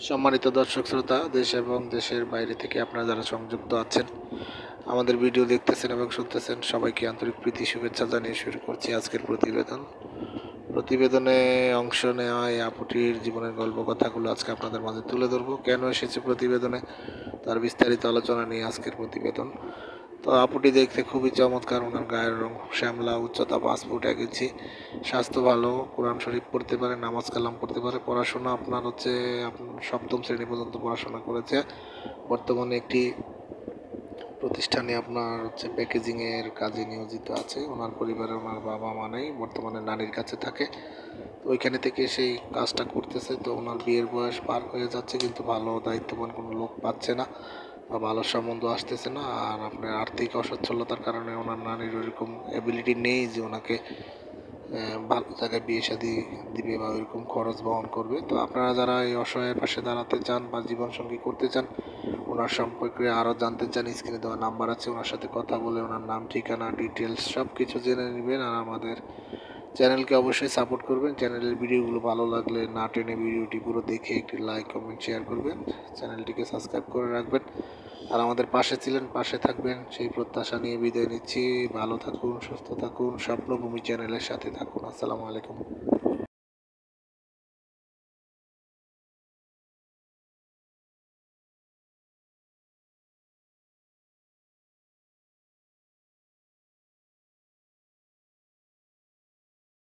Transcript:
সম্মানিত দর্শক শ্রোতা, দেশ এবং দেশের বাইরে থেকে আপনারা যারা সংযুক্ত আছেন, আমাদের ভিডিও দেখতেছেন এবং শুনতেছেন, সবাইকে আন্তরিক প্রীতি শুভেচ্ছা জানিয়ে শুরু করছি আজকের প্রতিবেদনে অংশ নেওয়া এই আপুটির জীবনের গল্প কথাগুলো আজকে আপনাদের মাঝে তুলে ধরবো। কেন এসেছে প্রতিবেদনে তার বিস্তারিত আলোচনা নিয়ে আজকের প্রতিবেদন। তো আপুটি দেখতে খুবই চমৎকার, ওনার গায়ের রং শ্যামলা, উচ্চতা 5 ফুট 1 ইঞ্চি, স্বাস্থ্য ভালো, কোরআন শরীফ পড়তে পারে, নামাজ কালাম পড়তে পারে, পড়াশোনা আপনার হচ্ছে সপ্তম শ্রেণী পর্যন্ত পড়াশোনা করেছে। বর্তমানে একটি প্রতিষ্ঠানে আপনার হচ্ছে প্যাকেজিংয়ের কাজে নিয়োজিত আছে। ওনার পরিবারে ওনার বাবা মা নেই, বর্তমানে নানির কাছে থাকে। তো ওইখানে থেকে সেই কাজটা করতেছে। তো ওনার বিয়ের বয়স পার হয়ে যাচ্ছে, কিন্তু ভালো দায়িত্ববান কোনো লোক পাচ্ছে না বা ভালো সম্বন্ধ আসতেছে না। আর আপনার আর্থিক অসচ্ছলতার কারণে ওনার নানির ওইরকম অ্যাবিলিটি নেই যে ওনাকে ভালো জায়গায় বিয়ে শাদী দিবে বা ওইরকম খরচ বহন করবে। তো আপনারা যারা এই অসহায়ের পাশে দাঁড়াতে চান বা জীবনসঙ্গী করতে চান, ওনার সম্পর্কে আরও জানতে চান, স্ক্রিনে দেওয়া নাম্বার আছে, ওনার সাথে কথা বলে ওনার নাম, ঠিকানা, ডিটেলস সব কিছু জেনে নেবেন। আর আমাদের চ্যানেলকে অবশ্যই সাপোর্ট করবেন। চ্যানেলের ভিডিওগুলো ভালো লাগলে না টেনে ভিডিওটি পুরো দেখে একটি লাইক কমেন্ট শেয়ার করবেন, চ্যানেলটিকে সাবস্ক্রাইব করে রাখবেন। আর আমাদের পাশে ছিলেন, পাশে থাকবেন সেই প্রত্যাশা নিয়ে বিদায় নিচ্ছি। ভালো থাকুন, সুস্থ থাকুন, স্বপ্নভূমি চ্যানেলের সাথে থাকুন। আসসালামু আলাইকুম।